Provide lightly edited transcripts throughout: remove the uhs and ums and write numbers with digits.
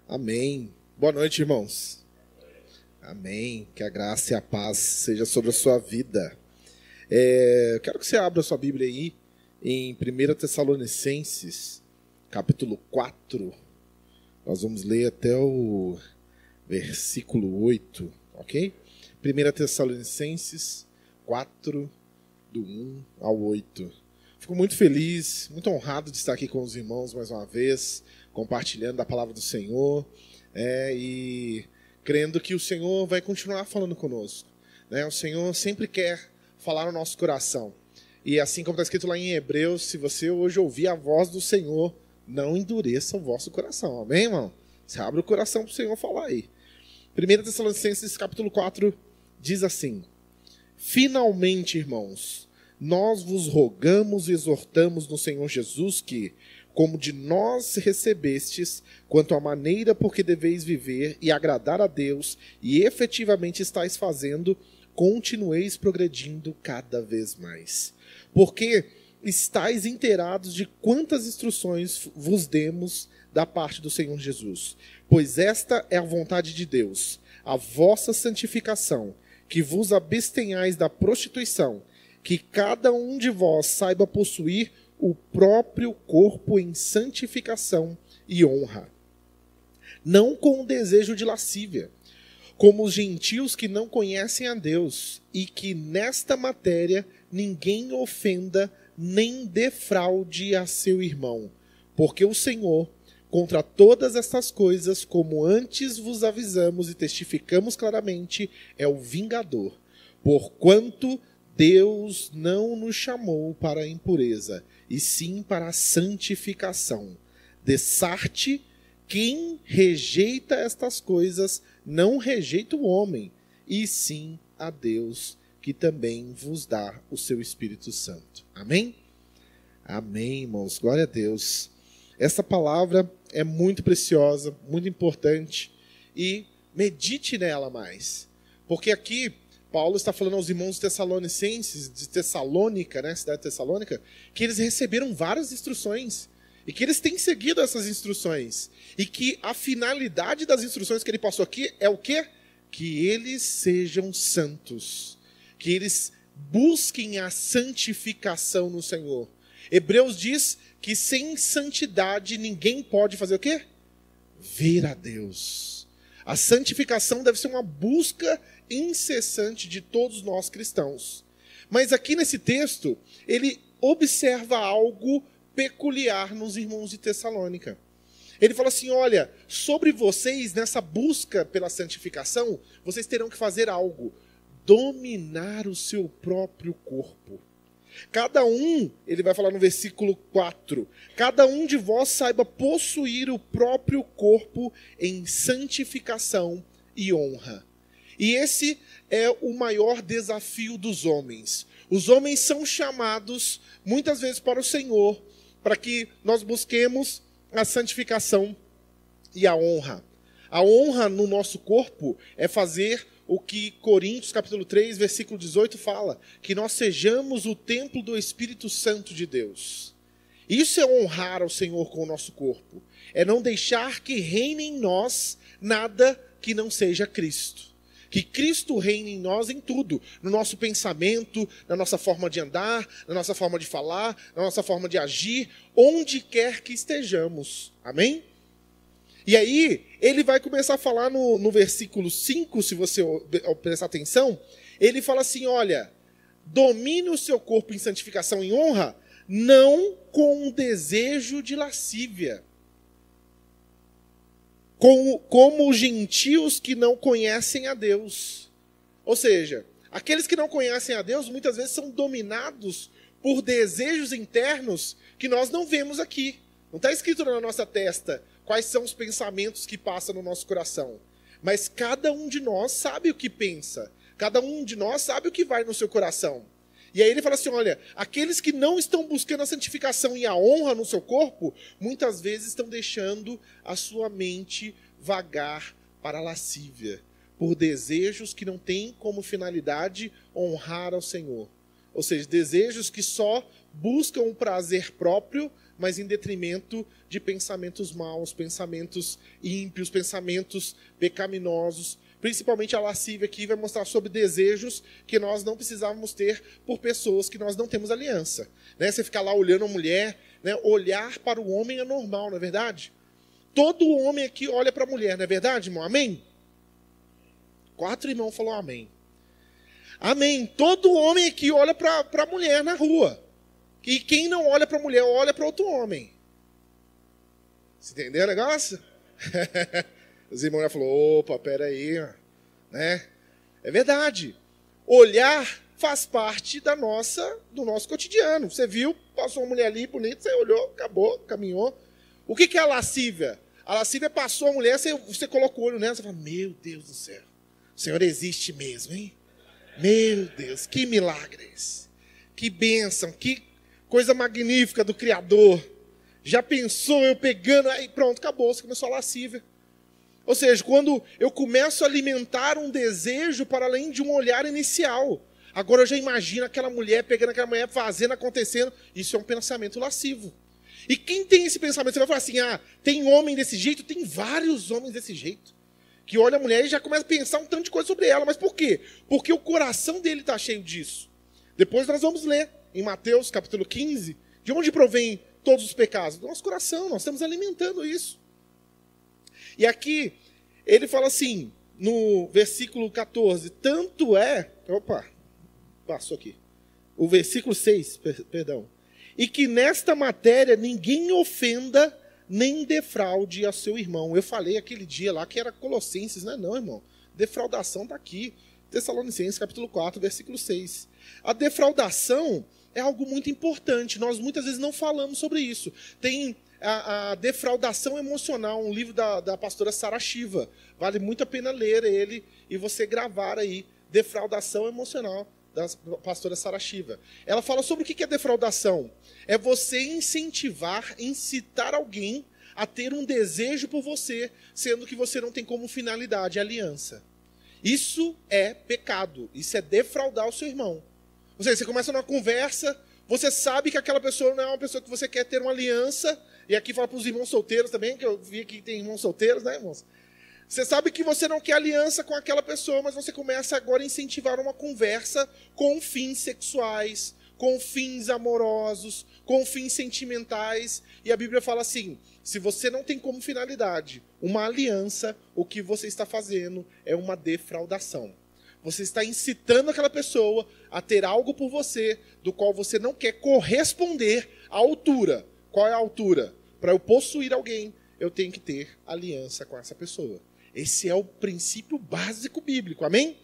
Amém. Boa noite, irmãos. Amém. Que a graça e a paz seja sobre a sua vida. Eu quero que você abra a sua Bíblia aí em 1 Tessalonicenses, capítulo 4. Nós vamos ler até o versículo 8, ok? 1 Tessalonicenses 4, do 1 ao 8. Fico muito feliz, muito honrado de estar aqui com os irmãos mais uma vez, compartilhando a palavra do Senhor, e crendo que o Senhor vai continuar falando conosco. O Senhor sempre quer falar no nosso coração. E assim como está escrito lá em Hebreus, se você hoje ouvir a voz do Senhor, não endureça o vosso coração. Amém, irmão? Você abre o coração para o Senhor falar aí. 1 Tessalonicenses capítulo 4 diz assim: Finalmente, irmãos, nós vos rogamos e exortamos no Senhor Jesus que, como de nós recebestes, quanto à maneira por que deveis viver e agradar a Deus, e efetivamente estáis fazendo, continueis progredindo cada vez mais. Porque estáis inteirados de quantas instruções vos demos da parte do Senhor Jesus. Pois esta é a vontade de Deus, a vossa santificação, que vos abstenhais da prostituição, que cada um de vós saiba possuir o próprio corpo em santificação e honra, não com o desejo de lascívia, como os gentios que não conhecem a Deus, e que nesta matéria ninguém ofenda nem defraude a seu irmão, porque o Senhor, contra todas estas coisas, como antes vos avisamos e testificamos claramente, é o vingador, porquanto Deus não nos chamou para a impureza, e sim para a santificação. Dessarte, quem rejeita estas coisas, não rejeita o homem, e sim a Deus, que também vos dá o seu Espírito Santo. Amém? Amém, irmãos. Glória a Deus. Essa palavra é muito preciosa, muito importante, e medite nela mais. Porque aqui Paulo está falando aos irmãos tessalonicenses, de Tessalônica, cidade de Tessalônica, que eles receberam várias instruções e que eles têm seguido essas instruções. E que a finalidade das instruções que ele passou aqui é o quê? Que eles sejam santos, que eles busquem a santificação no Senhor. Hebreus diz que sem santidade ninguém pode fazer o quê? Ver a Deus. A santificação deve ser uma busca incessante de todos nós cristãos. Mas aqui nesse texto, ele observa algo peculiar nos irmãos de Tessalônica. Ele fala assim, olha, sobre vocês, nessa busca pela santificação, vocês terão que fazer algo, dominar o seu próprio corpo. Cada um, ele vai falar no versículo 4, cada um de vós saiba possuir o próprio corpo em santificação e honra. E esse é o maior desafio dos homens. Os homens são chamados, muitas vezes, para o Senhor, para que nós busquemos a santificação e a honra. A honra no nosso corpo é fazer o que Coríntios, capítulo 3, versículo 18 fala, que nós sejamos o templo do Espírito Santo de Deus. Isso é honrar ao Senhor com o nosso corpo. É não deixar que reine em nós nada que não seja Cristo. Que Cristo reine em nós em tudo, no nosso pensamento, na nossa forma de andar, na nossa forma de falar, na nossa forma de agir, onde quer que estejamos. Amém? E aí, ele vai começar a falar no versículo 5, se você prestar atenção, ele fala assim, olha, domine o seu corpo em santificação e honra, não com o desejo de lascívia, como os gentios que não conhecem a Deus. Ou seja, aqueles que não conhecem a Deus muitas vezes são dominados por desejos internos que nós não vemos aqui. Não está escrito na nossa testa quais são os pensamentos que passam no nosso coração. Mas cada um de nós sabe o que pensa. Cada um de nós sabe o que vai no seu coração. E aí ele fala assim, olha, aqueles que não estão buscando a santificação e a honra no seu corpo, muitas vezes estão deixando a sua mente vagar para a lascívia, por desejos que não têm como finalidade honrar ao Senhor. Ou seja, desejos que só buscam um prazer próprio, mas em detrimento de pensamentos maus, pensamentos ímpios, pensamentos pecaminosos. Principalmente a lascívia aqui vai mostrar sobre desejos que nós não precisávamos ter por pessoas que nós não temos aliança. Né? Você ficar lá olhando a mulher, né? Olhar para o homem é normal, não é verdade? Todo homem aqui olha para a mulher, não é verdade, irmão? Amém? 4 irmãos falaram amém. Amém. Todo homem aqui olha para a mulher na rua. E quem não olha para a mulher, olha para outro homem. Você entendeu o negócio? Os irmãos já falaram, opa, peraí. Né? É verdade. Olhar faz parte do nosso cotidiano. Você viu, passou uma mulher ali bonita, você olhou, acabou, caminhou. O que é a lascívia? A lascívia passou a mulher, você coloca o olho nela, você fala, meu Deus do céu, o Senhor existe mesmo, hein? Meu Deus, que milagres, que bênção, que coisa magnífica do Criador. Já pensou eu pegando, aí pronto, acabou, você começou a lascívia. Ou seja, quando eu começo a alimentar um desejo para além de um olhar inicial. Agora eu já imagino aquela mulher, pegando aquela mulher, fazendo, acontecendo. Isso é um pensamento lascivo. E quem tem esse pensamento, você vai falar assim, tem homem desse jeito? Tem vários homens desse jeito. Que olha a mulher e já começa a pensar um tanto de coisa sobre ela. Mas por quê? Porque o coração dele está cheio disso. Depois nós vamos ler em Mateus capítulo 15, de onde provém todos os pecados? Do nosso coração, nós estamos alimentando isso. E aqui, ele fala assim, no versículo 14, tanto é... Opa, passou aqui. O versículo 6, perdão. E que nesta matéria ninguém ofenda nem defraude a seu irmão. Eu falei aquele dia lá que era Colossenses, não é não, irmão. Defraudação está aqui. Tessalonicenses, capítulo 4, versículo 6. A defraudação é algo muito importante. Nós muitas vezes não falamos sobre isso. Tem a defraudação emocional, um livro da pastora Sara Shiva. Vale muito a pena ler ele e você gravar aí. Defraudação emocional, da pastora Sara Shiva. Ela fala sobre o que é defraudação. É você incitar alguém a ter um desejo por você, sendo que você não tem como finalidade a aliança. Isso é pecado. Isso é defraudar o seu irmão. Ou seja, você começa numa conversa, você sabe que aquela pessoa não é uma pessoa que você quer ter uma aliança, e aqui fala para os irmãos solteiros também, que eu vi que tem irmãos solteiros, né, irmãos? Você sabe que você não quer aliança com aquela pessoa, mas você começa agora a incentivar uma conversa com fins sexuais, com fins amorosos, com fins sentimentais. E a Bíblia fala assim, se você não tem como finalidade uma aliança, o que você está fazendo é uma defraudação. Você está incitando aquela pessoa a ter algo por você, do qual você não quer corresponder à altura. Qual é a altura? Para eu possuir alguém, eu tenho que ter aliança com essa pessoa. Esse é o princípio básico bíblico, amém?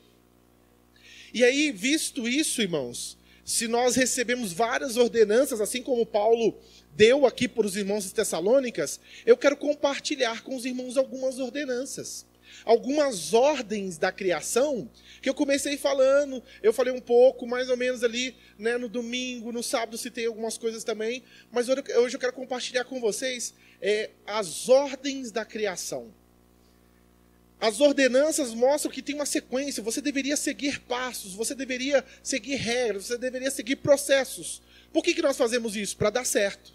E aí, visto isso, irmãos, se nós recebemos várias ordenanças, assim como Paulo deu aqui para os irmãos de Tessalônicas, eu quero compartilhar com os irmãos algumas ordenanças. Algumas ordens da criação, que eu comecei falando, eu falei um pouco, mais ou menos ali, né, no domingo, no sábado citei algumas coisas também, mas hoje eu quero compartilhar com vocês as ordens da criação. As ordenanças mostram que tem uma sequência, você deveria seguir passos, você deveria seguir regras, você deveria seguir processos. Por que nós fazemos isso? Para dar certo.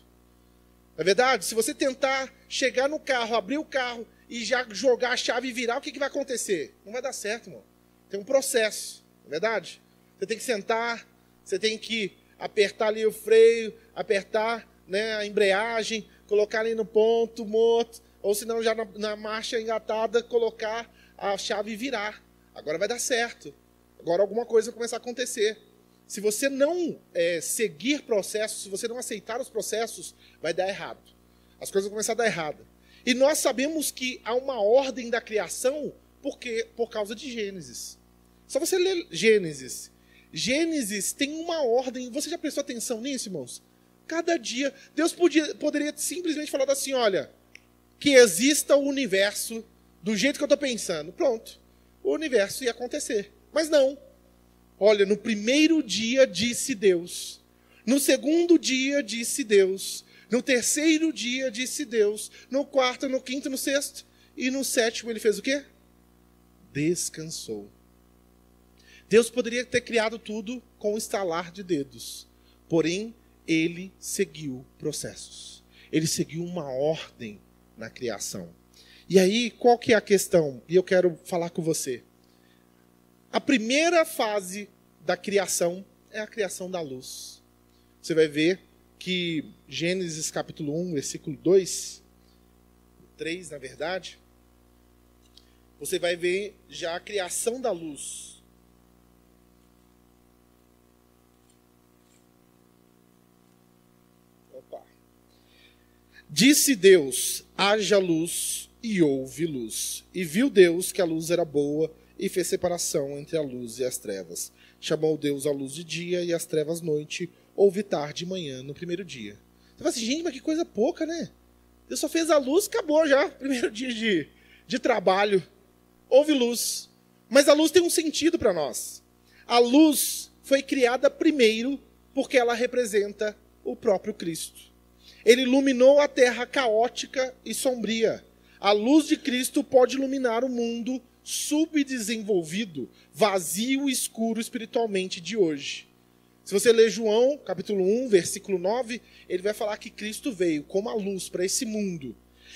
Não é verdade? Se você tentar chegar no carro, abrir o carro e já jogar a chave e virar, o que vai acontecer? Não vai dar certo, irmão. Tem um processo, não é verdade? Você tem que sentar, você tem que apertar ali o freio, apertar, né, a embreagem, colocar ali no ponto morto, ou senão já na marcha engatada, colocar a chave e virar. Agora vai dar certo. Agora alguma coisa vai começar a acontecer. Se você não seguir processos, se você não aceitar os processos, vai dar errado. As coisas vão começar a dar errado. E nós sabemos que há uma ordem da criação por causa de Gênesis. Só você ler Gênesis. Gênesis tem uma ordem. Você já prestou atenção nisso, irmãos? Cada dia, Deus poderia simplesmente falar assim, olha, que exista o universo do jeito que eu estou pensando. Pronto. O universo ia acontecer. Mas não. Olha, no primeiro dia disse Deus. No segundo dia disse Deus. No terceiro dia disse Deus. No quarto, no quinto, no sexto. E no sétimo ele fez o quê? Descansou. Deus poderia ter criado tudo com um estalar de dedos. Porém, ele seguiu processos. ele seguiu uma ordem na criação. E aí, qual que é a questão? E eu quero falar com você. A primeira fase da criação é a criação da luz. Você vai ver que Gênesis capítulo 1, versículo 2, 3, na verdade, você vai ver já a criação da luz. Opa. Disse Deus, haja luz, e houve luz. E viu Deus que a luz era boa, e fez separação entre a luz e as trevas. Chamou Deus a luz de dia e as trevas noite, houve tarde e manhã no primeiro dia. Você fala assim, gente, mas que coisa pouca, né? Deus só fez a luz, acabou já. Primeiro dia de trabalho. Houve luz. Mas a luz tem um sentido para nós. A luz foi criada primeiro porque ela representa o próprio Cristo. Ele iluminou a terra caótica e sombria. A luz de Cristo pode iluminar o mundo subdesenvolvido, vazio e escuro espiritualmente de hoje. Se você ler João, capítulo 1, versículo 9, ele vai falar que Cristo veio como a luz para esse mundo.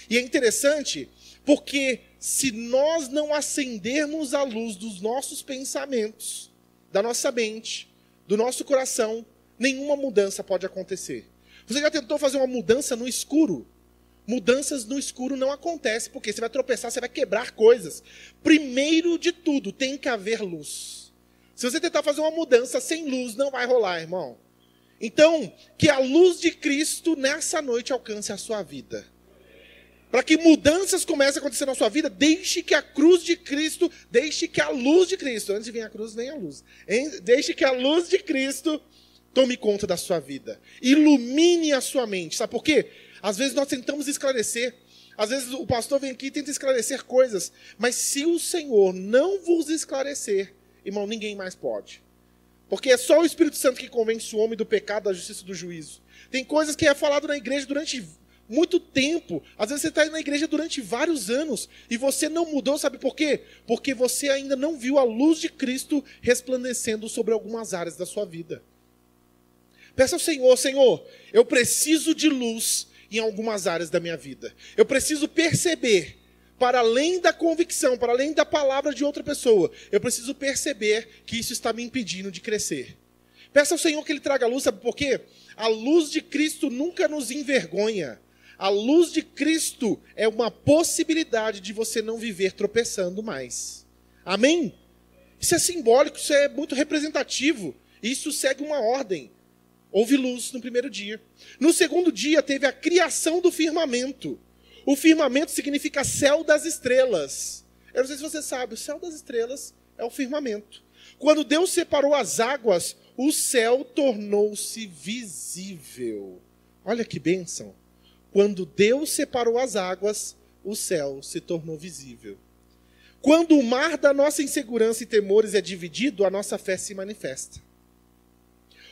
E é interessante porque se nós não acendermos a luz dos nossos pensamentos, da nossa mente, do nosso coração, nenhuma mudança pode acontecer. Você já tentou fazer uma mudança no escuro? Mudanças no escuro não acontecem, porque você vai tropeçar, você vai quebrar coisas. Primeiro de tudo, tem que haver luz. Se você tentar fazer uma mudança sem luz, não vai rolar, irmão. Então, que a luz de Cristo nessa noite alcance a sua vida. Para que mudanças comecem a acontecer na sua vida, deixe que a cruz de Cristo, deixe que a luz de Cristo, antes de vir a cruz, vem a luz. Deixe que a luz de Cristo tome conta da sua vida. Ilumine a sua mente. Sabe por quê? Às vezes nós tentamos esclarecer. Às vezes o pastor vem aqui e tenta esclarecer coisas. Mas se o Senhor não vos esclarecer, irmão, ninguém mais pode. Porque é só o Espírito Santo que convence o homem do pecado, da justiça e do juízo. Tem coisas que é falado na igreja durante muito tempo. Às vezes você está na igreja durante vários anos e você não mudou, sabe por quê? Porque você ainda não viu a luz de Cristo resplandecendo sobre algumas áreas da sua vida. Peça ao Senhor, Senhor, eu preciso de luz em algumas áreas da minha vida. Eu preciso perceber, para além da convicção, para além da palavra de outra pessoa, eu preciso perceber que isso está me impedindo de crescer. Peça ao Senhor que Ele traga luz, sabe por quê? A luz de Cristo nunca nos envergonha. A luz de Cristo é uma possibilidade de você não viver tropeçando mais. Amém? Isso é simbólico, isso é muito representativo. Isso segue uma ordem. Houve luz no primeiro dia. No segundo dia teve a criação do firmamento. O firmamento significa céu das estrelas. Eu não sei se você sabe, o céu das estrelas é o firmamento. Quando Deus separou as águas, o céu tornou-se visível. Olha que bênção. Quando Deus separou as águas, o céu se tornou visível. Quando o mar da nossa insegurança e temores é dividido, a nossa fé se manifesta.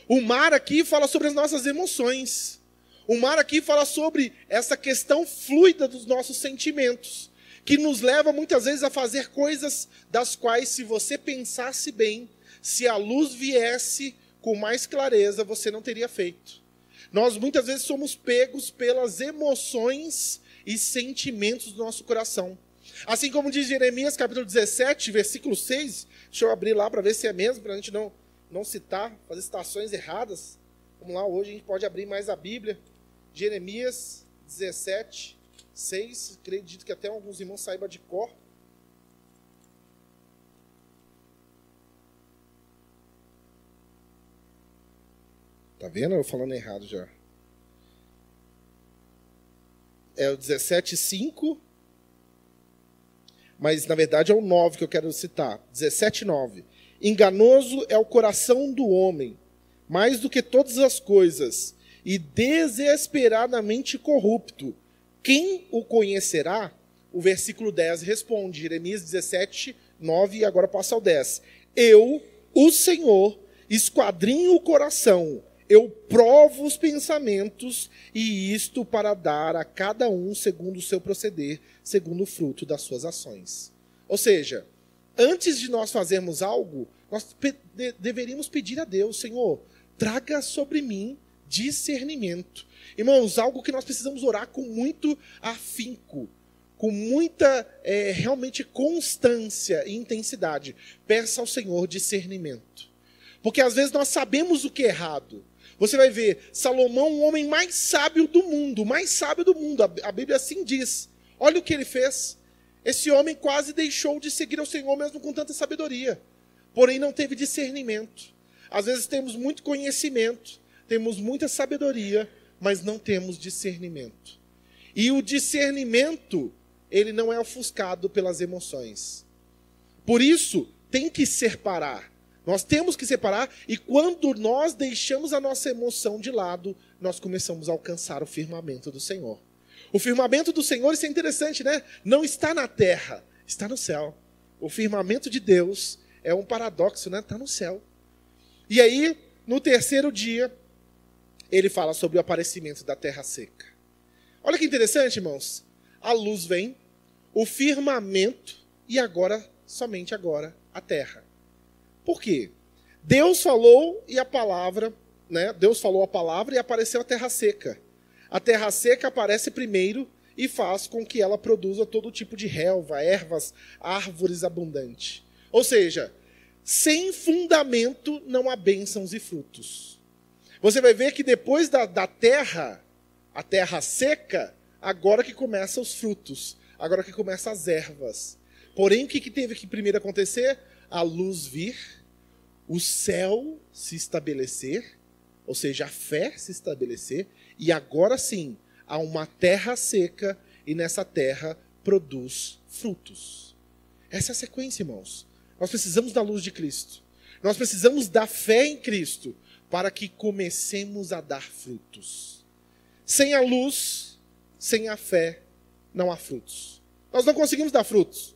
O mar aqui fala sobre as nossas emoções. O mar aqui fala sobre essa questão fluida dos nossos sentimentos, que nos leva muitas vezes a fazer coisas das quais, se você pensasse bem, se a luz viesse com mais clareza, você não teria feito. Nós muitas vezes somos pegos pelas emoções e sentimentos do nosso coração. Assim como diz Jeremias capítulo 17, versículo 6, deixa eu abrir lá para ver se é mesmo, para a gente não citar, fazer citações erradas. Vamos lá, hoje a gente pode abrir mais a Bíblia. Jeremias 17, 6. Acredito que até alguns irmãos saibam de cor. Tá vendo? Eu falando errado já. É o 17, 5. Mas na verdade é o 9 que eu quero citar. 17, 9. Enganoso é o coração do homem, mais do que todas as coisas, e desesperadamente corrupto. Quem o conhecerá? O versículo 10 responde, Jeremias 17, 9, e agora passa ao 10. Eu, o Senhor, esquadrinho o coração, eu provo os pensamentos, e isto para dar a cada um segundo o seu proceder, segundo o fruto das suas ações. Ou seja, antes de nós fazermos algo, nós deveríamos pedir a Deus, Senhor, traga sobre mim discernimento. Irmãos, algo que nós precisamos orar com muito afinco, com muita realmente constância e intensidade. Peça ao Senhor discernimento. Porque às vezes nós sabemos o que é errado. Você vai ver Salomão, o homem mais sábio do mundo, a Bíblia assim diz. Olha o que ele fez. Esse homem quase deixou de seguir ao Senhor mesmo com tanta sabedoria. Porém não teve discernimento. Às vezes temos muito conhecimento, temos muita sabedoria, mas não temos discernimento. E o discernimento, ele não é ofuscado pelas emoções. Por isso, tem que separar. Nós temos que separar, e quando nós deixamos a nossa emoção de lado, nós começamos a alcançar o firmamento do Senhor. O firmamento do Senhor, isso é interessante, né? Não está na terra, está no céu. O firmamento de Deus é um paradoxo, né? Está no céu. E aí, no terceiro dia, ele fala sobre o aparecimento da terra seca. Olha que interessante, irmãos. A luz vem, o firmamento, e agora, somente agora, a terra. Por quê? Deus falou e a palavra, né? Deus falou a palavra e apareceu a terra seca. A terra seca aparece primeiro e faz com que ela produza todo tipo de relva, ervas, árvores abundantes. Ou seja, sem fundamento não há bênçãos e frutos. Você vai ver que depois da terra, a terra seca, agora que começam os frutos, agora que começam as ervas. Porém, o que teve que primeiro acontecer? A luz vir, o céu se estabelecer, ou seja, a fé se estabelecer, e agora sim, há uma terra seca, e nessa terra produz frutos. Essa é a sequência, irmãos. Nós precisamos da luz de Cristo. Nós precisamos da fé em Cristo, para que comecemos a dar frutos. Sem a luz, sem a fé, não há frutos. Nós não conseguimos dar frutos.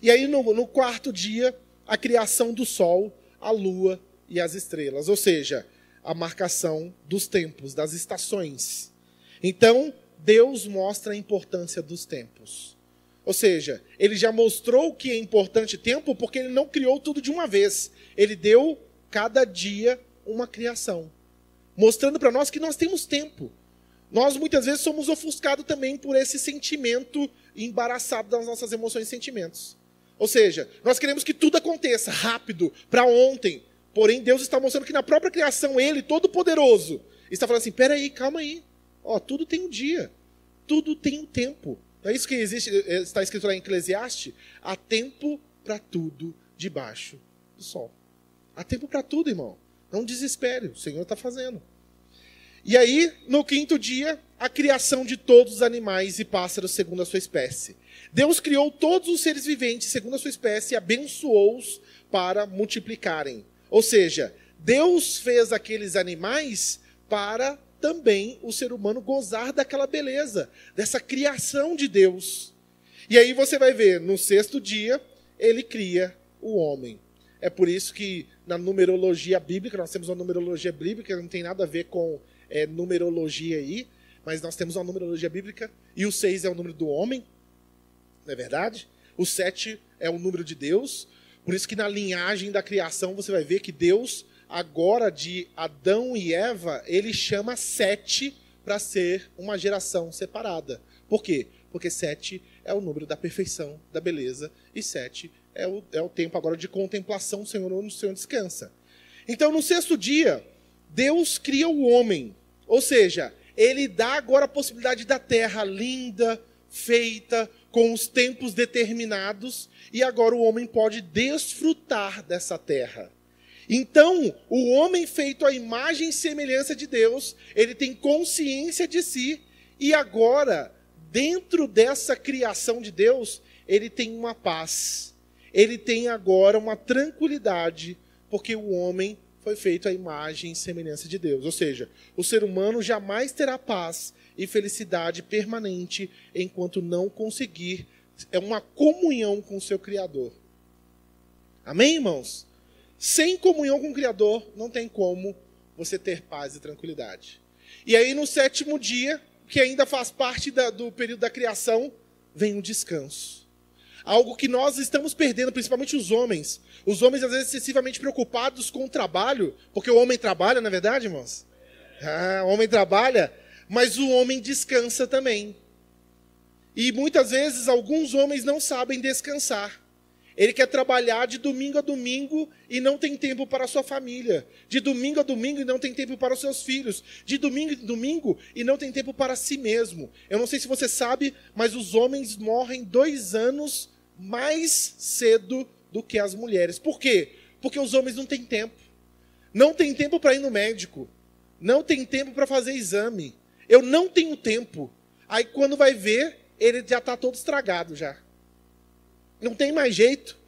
E aí no quarto dia, a criação do sol, a lua e as estrelas. Ou seja, a marcação dos tempos, das estações. Então, Deus mostra a importância dos tempos. Ou seja, ele já mostrou que é importante tempo porque ele não criou tudo de uma vez. Ele deu cada dia uma criação. Mostrando para nós que nós temos tempo. Nós muitas vezes somos ofuscados também por esse sentimento embaraçado das nossas emoções e sentimentos. Ou seja, nós queremos que tudo aconteça rápido, para ontem. Porém, Deus está mostrando que na própria criação, Ele, Todo-Poderoso, está falando assim, peraí, calma aí. Ó, tudo tem um dia. Tudo tem um tempo. Não é isso que está escrito lá em Eclesiastes? Há tempo para tudo debaixo do sol. Há tempo para tudo, irmão. Não desespere, o Senhor está fazendo. E aí, no quinto dia, a criação de todos os animais e pássaros segundo a sua espécie. Deus criou todos os seres viventes segundo a sua espécie e abençoou-os para multiplicarem. Ou seja, Deus fez aqueles animais para também o ser humano gozar daquela beleza, dessa criação de Deus. E aí você vai ver, no sexto dia, ele cria o homem. É por isso que na numerologia bíblica, nós temos uma numerologia bíblica, não tem nada a ver com numerologia aí, mas nós temos uma numerologia bíblica, e o 6 é o número do homem, não é verdade? O 7 é o número de Deus, por isso que na linhagem da criação você vai ver que Deus, agora de Adão e Eva, ele chama 7 para ser uma geração separada. Por quê? Porque 7 é o número da perfeição, da beleza, e 7 é o tempo agora de contemplação, o Senhor onde o Senhor descansa. Então, no sexto dia, Deus cria o homem, ou seja, ele dá agora a possibilidade da terra linda, feita, com os tempos determinados, e agora o homem pode desfrutar dessa terra. Então, o homem feito à imagem e semelhança de Deus, ele tem consciência de si, e agora, dentro dessa criação de Deus, ele tem uma paz. Ele tem agora uma tranquilidade, porque o homem foi feito à imagem e semelhança de Deus. Ou seja, o ser humano jamais terá paz e felicidade permanente enquanto não conseguir uma comunhão com o seu Criador. Amém, irmãos? Sem comunhão com o Criador, não tem como você ter paz e tranquilidade. E aí, no sétimo dia, que ainda faz parte do período da criação, vem o descanso. Algo que nós estamos perdendo, principalmente os homens. Os homens, às vezes, excessivamente preocupados com o trabalho, porque o homem trabalha, não é verdade, irmãos? O homem trabalha, mas o homem descansa também. E muitas vezes alguns homens não sabem descansar. Ele quer trabalhar de domingo a domingo e não tem tempo para a sua família. De domingo a domingo e não tem tempo para os seus filhos. De domingo a domingo e não tem tempo para si mesmo. Eu não sei se você sabe, mas os homens morrem 2 anos mais cedo do que as mulheres. Por quê? Porque os homens não têm tempo. Não tem tempo para ir no médico. Não tem tempo para fazer exame. Eu não tenho tempo. Aí quando vai ver, ele já está todo estragado já. Não tem mais jeito.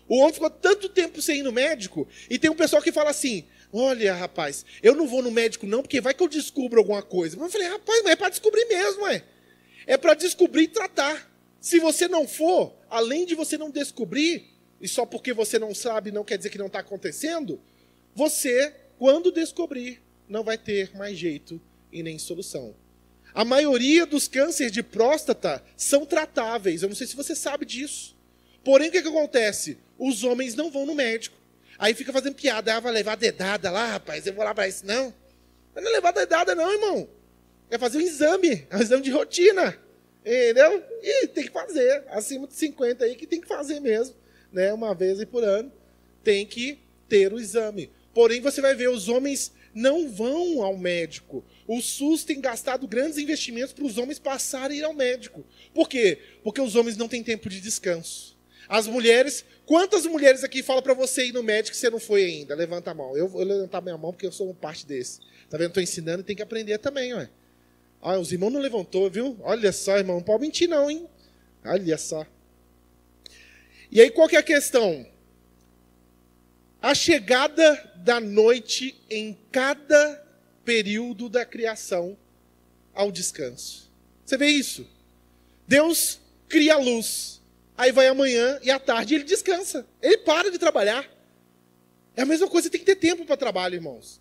O homem ficou tanto tempo sem ir no médico, e tem um pessoal que fala assim, olha, rapaz, eu não vou no médico não, porque vai que eu descubro alguma coisa. Mas eu falei, rapaz, mas é para descobrir mesmo, é. É para descobrir e tratar. Se você não for, além de você não descobrir, e só porque você não sabe não quer dizer que não está acontecendo, você, quando descobrir, não vai ter mais jeito e nem solução. A maioria dos cânceres de próstata são tratáveis. Eu não sei se você sabe disso. Porém, o que acontece? Os homens não vão no médico. Aí fica fazendo piada. Vai levar dedada lá, rapaz. Eu vou lá para isso. Não. Não é levar dedada não, irmão. É fazer um exame de rotina. Entendeu? E tem que fazer. Acima de 50 aí que tem que fazer mesmo. Né? Uma vez por ano. Tem que ter o exame. Porém, você vai ver, os homens não vão ao médico. O SUS tem gastado grandes investimentos para os homens passarem a ir ao médico. Por quê? Porque os homens não têm tempo de descanso. As mulheres, quantas mulheres aqui falam para você ir no médico que você não foi ainda? Levanta a mão. Eu vou levantar minha mão porque eu sou parte desse. Tá vendo? Estou ensinando e tem que aprender também, ué. Olha, os irmãos não levantou, viu? Olha só, irmão, não pode mentir não, hein? Olha só. E aí, qual que é a questão? A chegada da noite em cada período da criação ao descanso. Você vê isso? Deus cria a luz. Aí vai amanhã e à tarde ele descansa. Ele para de trabalhar. É a mesma coisa, tem que ter tempo para trabalho, irmãos.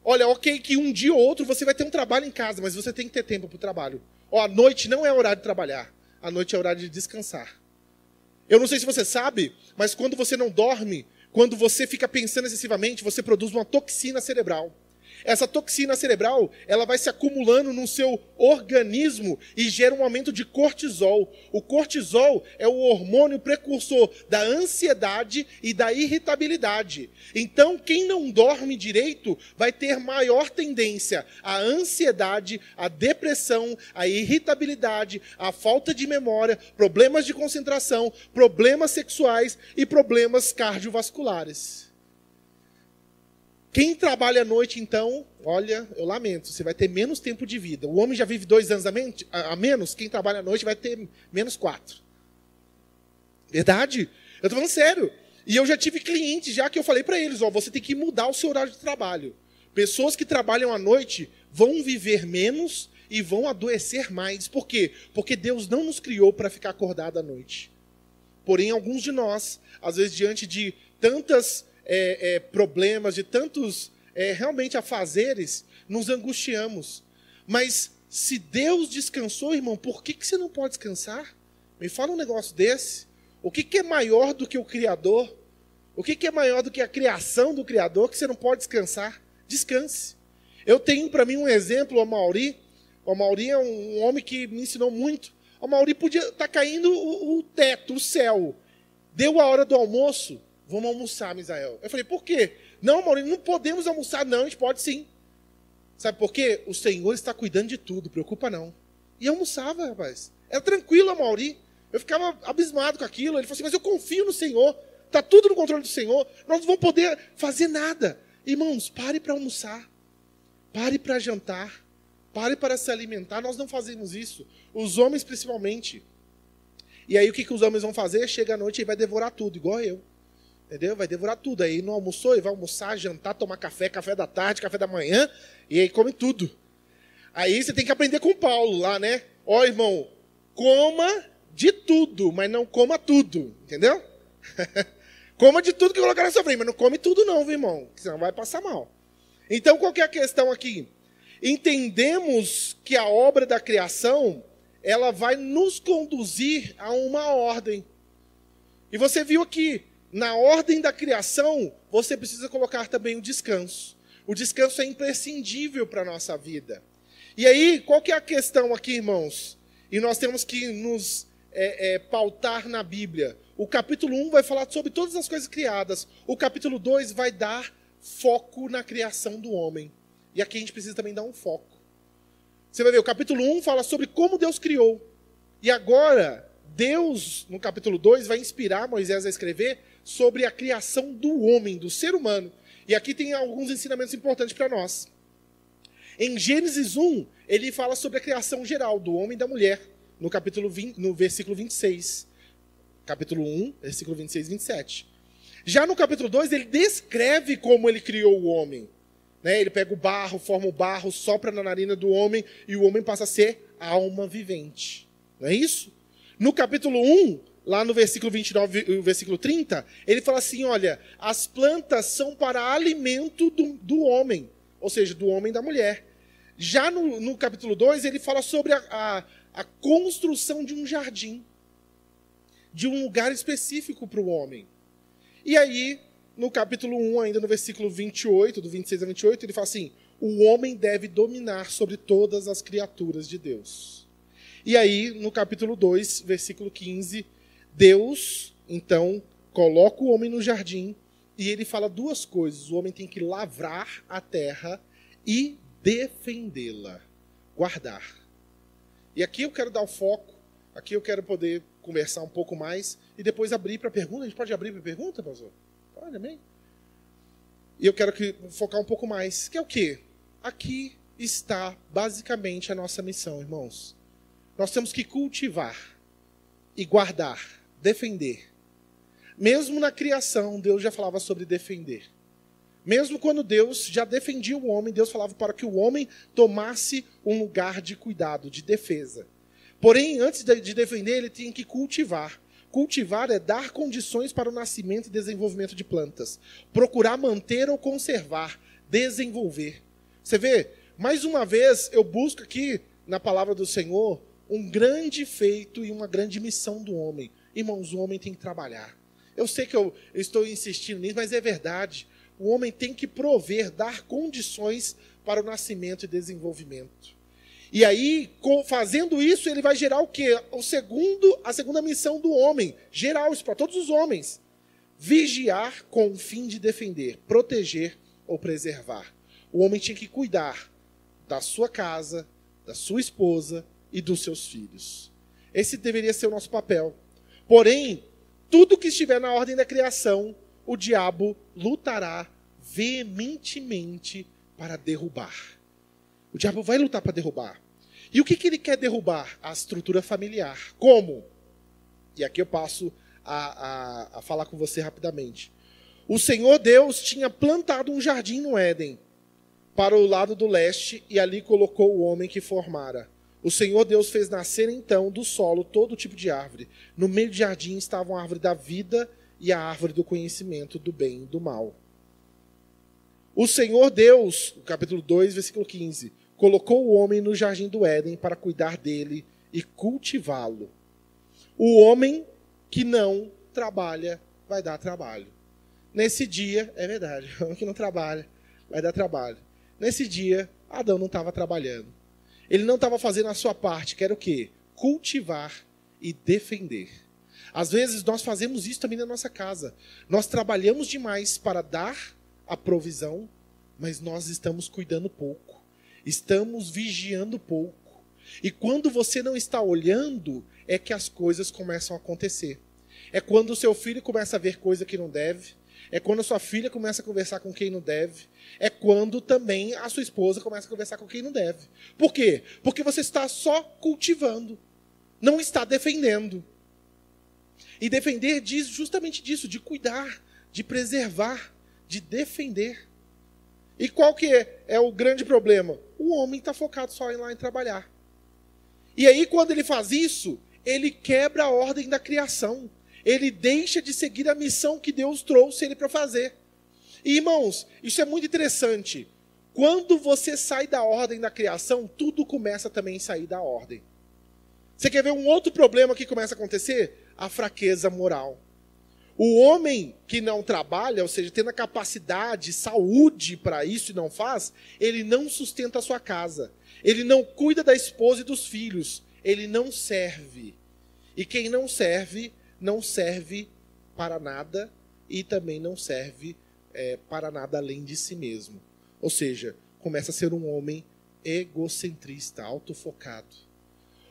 Olha, ok que um dia ou outro você vai ter um trabalho em casa, mas você tem que ter tempo para o trabalho. A noite não é horário de trabalhar. A noite é horário de descansar. Eu não sei se você sabe, mas quando você não dorme, quando você fica pensando excessivamente, você produz uma toxina cerebral. Essa toxina cerebral, ela vai se acumulando no seu organismo e gera um aumento de cortisol. O cortisol é o hormônio precursor da ansiedade e da irritabilidade. Então, quem não dorme direito vai ter maior tendência à ansiedade, à depressão, à irritabilidade, à falta de memória, problemas de concentração, problemas sexuais e problemas cardiovasculares. Quem trabalha à noite, então, olha, eu lamento, você vai ter menos tempo de vida. O homem já vive 2 anos a menos, quem trabalha à noite vai ter menos 4. Verdade? Eu estou falando sério. E eu já tive clientes já que eu falei para eles, você tem que mudar o seu horário de trabalho. Pessoas que trabalham à noite vão viver menos e vão adoecer mais. Por quê? Porque Deus não nos criou para ficar acordado à noite. Porém, alguns de nós, às vezes diante de tantas problemas, de tantos realmente afazeres, nos angustiamos. Mas se Deus descansou, irmão, por que você não pode descansar? Me fala um negócio desse. O que é maior do que o Criador? O que é maior do que a criação do Criador que você não pode descansar? Descanse. Eu tenho para mim um exemplo, o Mauri. O Mauri é um homem que me ensinou muito. O Mauri podia estar caindo o teto, o céu. Deu a hora do almoço. Vamos almoçar, Misael. Eu falei, por quê? Não, Maurício, não podemos almoçar. Não, a gente pode sim. Sabe por quê? O Senhor está cuidando de tudo, preocupa não. E eu almoçava, rapaz. Era tranquilo, Maurício. Eu ficava abismado com aquilo. Ele falou assim, mas eu confio no Senhor. Está tudo no controle do Senhor. Nós não vamos poder fazer nada. Irmãos, pare para almoçar. Pare para jantar. Pare para se alimentar. Nós não fazemos isso. Os homens, principalmente. E aí, o que os homens vão fazer? Chega à noite e vai devorar tudo, igual eu. Entendeu? Vai devorar tudo. Aí não almoçou, ele vai almoçar, jantar, tomar café, café da tarde, café da manhã, e aí come tudo. Aí você tem que aprender com o Paulo lá, né? Irmão, coma de tudo, mas não coma tudo. Entendeu? Coma de tudo que colocar na sua frente, mas não come tudo não, viu, irmão? Senão vai passar mal. Então, qual que é a questão aqui? Entendemos que a obra da criação, ela vai nos conduzir a uma ordem. E você viu aqui, na ordem da criação, você precisa colocar também o descanso. O descanso é imprescindível para a nossa vida. E aí, qual que é a questão aqui, irmãos? E nós temos que nos pautar na Bíblia. O capítulo 1 vai falar sobre todas as coisas criadas. O capítulo 2 vai dar foco na criação do homem. E aqui a gente precisa também dar um foco. Você vai ver, o capítulo 1 fala sobre como Deus criou. E agora, Deus, no capítulo 2, vai inspirar Moisés a escrever sobre a criação do homem, do ser humano. E aqui tem alguns ensinamentos importantes para nós. Em Gênesis 1, ele fala sobre a criação geral do homem e da mulher, no capítulo 20, no versículo 26. Capítulo 1, versículo 26 e 27. Já no capítulo 2, ele descreve como ele criou o homem. Ele pega o barro, forma o barro, sopra na narina do homem e o homem passa a ser alma vivente. Não é isso? No capítulo 1, lá no versículo 29 e versículo 30, ele fala assim, olha, as plantas são para alimento do homem, ou seja, do homem e da mulher. Já no capítulo 2, ele fala sobre a construção de um jardim, de um lugar específico para o homem. E aí, no capítulo 1, ainda no versículo 28, do 26 a 28, ele fala assim, o homem deve dominar sobre todas as criaturas de Deus. E aí, no capítulo 2, versículo 15, Deus, então, coloca o homem no jardim e ele fala duas coisas. O homem tem que lavrar a terra e defendê-la, guardar. E aqui eu quero dar o foco, aqui eu quero poder conversar um pouco mais e depois abrir para pergunta. A gente pode abrir para pergunta, pastor? Pode, amém? E eu quero focar um pouco mais. Que é o quê? Aqui está basicamente a nossa missão, irmãos. Nós temos que cultivar e guardar, defender. Mesmo na criação, Deus já falava sobre defender. Mesmo quando Deus já defendia o homem, Deus falava para que o homem tomasse um lugar de cuidado, de defesa. Porém, antes de defender, ele tinha que cultivar. Cultivar é dar condições para o nascimento e desenvolvimento de plantas. Procurar manter ou conservar, desenvolver. Você vê, mais uma vez, eu busco aqui, na palavra do Senhor, um grande feito e uma grande missão do homem. Irmãos, o homem tem que trabalhar. Eu sei que eu estou insistindo nisso, mas é verdade. O homem tem que prover, dar condições para o nascimento e desenvolvimento. E aí, fazendo isso, ele vai gerar o quê? A segunda missão do homem. Gerar isso para todos os homens. Vigiar com o fim de defender, proteger ou preservar. O homem tinha que cuidar da sua casa, da sua esposa e dos seus filhos. Esse deveria ser o nosso papel. Porém, tudo que estiver na ordem da criação, o diabo lutará veementemente para derrubar. O diabo vai lutar para derrubar. E o que ele quer derrubar? A estrutura familiar. Como? E aqui eu passo a falar com você rapidamente. O Senhor Deus tinha plantado um jardim no Éden, para o lado do leste, e ali colocou o homem que formara. O Senhor Deus fez nascer então do solo todo tipo de árvore. No meio do jardim estavam a árvore da vida e a árvore do conhecimento do bem e do mal. O Senhor Deus, capítulo 2, versículo 15, colocou o homem no jardim do Éden para cuidar dele e cultivá-lo. O homem que não trabalha vai dar trabalho. Nesse dia, é verdade, o homem que não trabalha vai dar trabalho. Nesse dia, Adão não estava trabalhando. Ele não estava fazendo a sua parte, que era o quê? Cultivar e defender. Às vezes nós fazemos isso também na nossa casa. Nós trabalhamos demais para dar a provisão, mas nós estamos cuidando pouco. Estamos vigiando pouco. E quando você não está olhando, é que as coisas começam a acontecer. É quando o seu filho começa a ver coisa que não deve. É quando a sua filha começa a conversar com quem não deve. É quando também a sua esposa começa a conversar com quem não deve. Por quê? Porque você está só cultivando. Não está defendendo. E defender diz justamente disso, de cuidar, de preservar, de defender. E qual que é o grande problema? O homem está focado só em lá em trabalhar. E aí, quando ele faz isso, ele quebra a ordem da criação. Ele deixa de seguir a missão que Deus trouxe ele para fazer. E, irmãos, isso é muito interessante. Quando você sai da ordem da criação, tudo começa também a sair da ordem. Você quer ver um outro problema que começa a acontecer? A fraqueza moral. O homem que não trabalha, ou seja, tendo a capacidade, saúde para isso e não faz, ele não sustenta a sua casa. Ele não cuida da esposa e dos filhos. Ele não serve. E quem não serve para nada e também não serve para nada além de si mesmo. Ou seja, começa a ser um homem egocentrista, autofocado.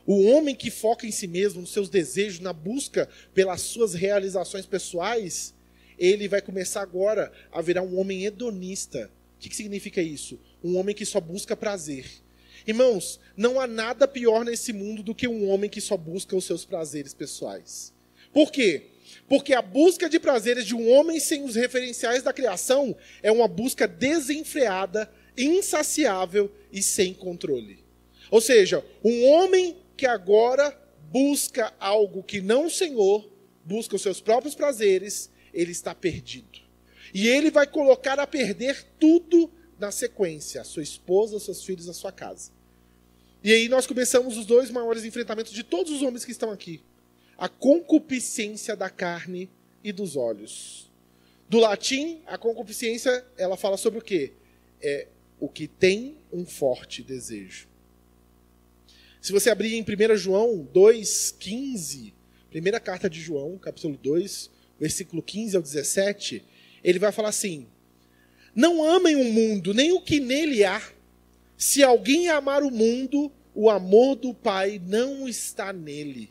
O homem que foca em si mesmo, nos seus desejos, na busca pelas suas realizações pessoais, ele vai começar agora a virar um homem hedonista. O que significa isso? Um homem que só busca prazer. Irmãos, não há nada pior nesse mundo do que um homem que só busca os seus prazeres pessoais. Por quê? Porque a busca de prazeres de um homem sem os referenciais da criação é uma busca desenfreada, insaciável e sem controle. Ou seja, um homem que agora busca algo que não o Senhor, busca os seus próprios prazeres, ele está perdido. E ele vai colocar a perder tudo na sequência, a sua esposa, os seus filhos, a sua casa. E aí nós começamos os dois maiores enfrentamentos de todos os homens que estão aqui. A concupiscência da carne e dos olhos. Do latim, a concupiscência, ela fala sobre o quê? É o que tem um forte desejo. Se você abrir em 1 João 2,15, primeira carta de João, capítulo 2, versículo 15 ao 17, ele vai falar assim: não amem o mundo, nem o que nele há. Se alguém amar o mundo, o amor do Pai não está nele.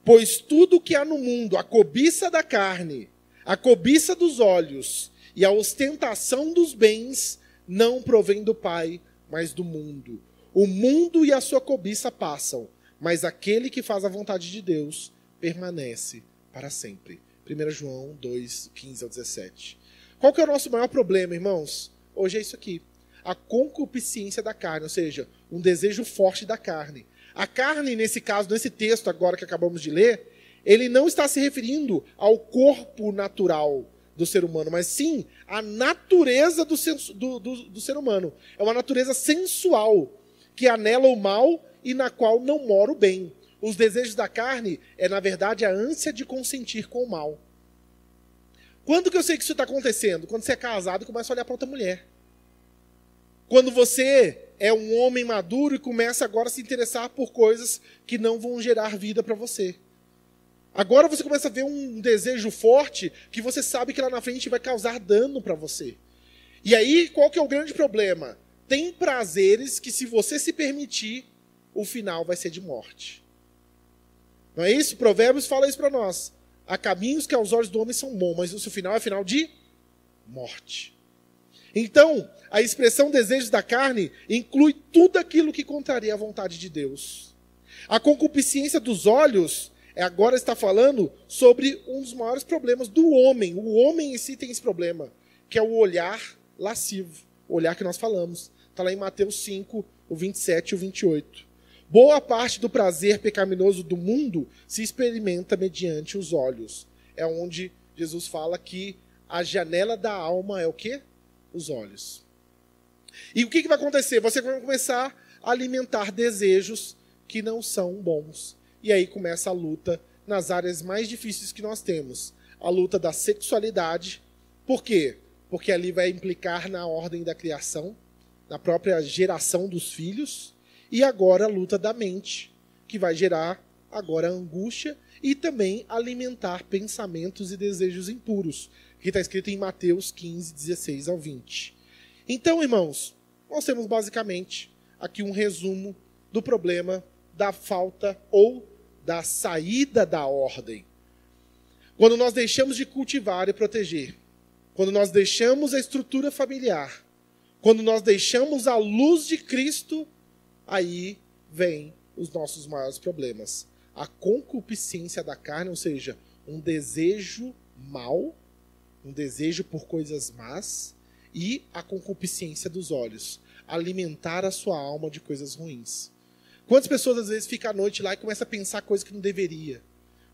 Pois tudo o que há no mundo, a cobiça da carne, a cobiça dos olhos e a ostentação dos bens, não provém do Pai, mas do mundo. O mundo e a sua cobiça passam, mas aquele que faz a vontade de Deus permanece para sempre. 1 João 2, 15 ao 17. Qual que é o nosso maior problema, irmãos? Hoje é isso aqui. A concupiscência da carne, ou seja, um desejo forte da carne. A carne, nesse caso, nesse texto agora que acabamos de ler, ele não está se referindo ao corpo natural do ser humano, mas sim à natureza do ser humano. É uma natureza sensual, que anela o mal e na qual não mora o bem. Os desejos da carne é, na verdade, a ânsia de consentir com o mal. Quando que eu sei que isso está acontecendo? Quando você é casado e começa a olhar para outra mulher. Quando você é um homem maduro e começa agora a se interessar por coisas que não vão gerar vida para você. Agora você começa a ver um desejo forte que você sabe que lá na frente vai causar dano para você. E aí, qual que é o grande problema? Tem prazeres que, se você se permitir, o final vai ser de morte. Não é isso? Provérbios fala isso para nós. Há caminhos que aos olhos do homem são bons, mas o seu final é final de morte. Então, a expressão desejos da carne inclui tudo aquilo que contraria a vontade de Deus. A concupiscência dos olhos agora está falando sobre um dos maiores problemas do homem. O homem em si tem esse problema, que é o olhar lascivo, o olhar que nós falamos. Está lá em Mateus 5, o 27 e o 28. Boa parte do prazer pecaminoso do mundo se experimenta mediante os olhos. É onde Jesus fala que a janela da alma é o quê? Os olhos. E o que vai acontecer? Você vai começar a alimentar desejos que não são bons. E aí começa a luta nas áreas mais difíceis que nós temos. A luta da sexualidade. Por quê? Porque ali vai implicar na ordem da criação, na própria geração dos filhos, e agora a luta da mente, que vai gerar agora a angústia e também alimentar pensamentos e desejos impuros, que está escrito em Mateus 15, 16 ao 20. Então, irmãos, nós temos basicamente aqui um resumo do problema da falta ou da saída da ordem. Quando nós deixamos de cultivar e proteger, quando nós deixamos a estrutura familiar, quando nós deixamos a luz de Cristo, aí vem os nossos maiores problemas. A concupiscência da carne, ou seja, um desejo mau, um desejo por coisas más, e a concupiscência dos olhos, alimentar a sua alma de coisas ruins. Quantas pessoas às vezes ficam à noite lá e começam a pensar coisas que não deveria?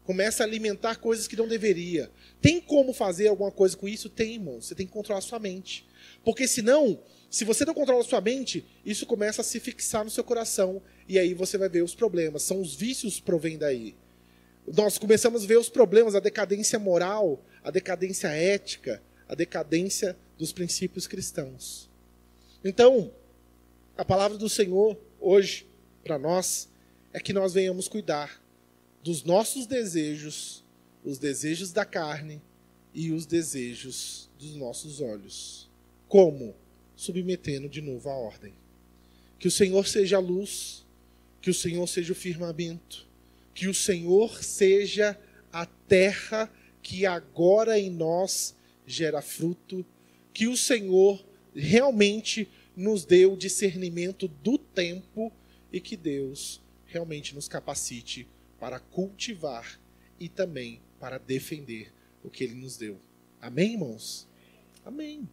Começa a alimentar coisas que não deveria. Tem como fazer alguma coisa com isso? Tem, irmão. Você tem que controlar a sua mente. Porque senão, se você não controla a sua mente, isso começa a se fixar no seu coração. E aí você vai ver os problemas. São os vícios que provêm daí. nós começamos a ver os problemas, a decadência moral, a decadência ética, a decadência dos princípios cristãos. Então, a palavra do Senhor hoje para nós é que nós venhamos cuidar dos nossos desejos, os desejos da carne e os desejos dos nossos olhos. Como? Submetendo de novo a ordem. Que o Senhor seja a luz, que o Senhor seja o firmamento, que o Senhor seja a terra que agora em nós gera fruto, que o Senhor realmente nos dê o discernimento do tempo e que Deus realmente nos capacite para cultivar e também para defender o que Ele nos deu. Amém, irmãos? Amém.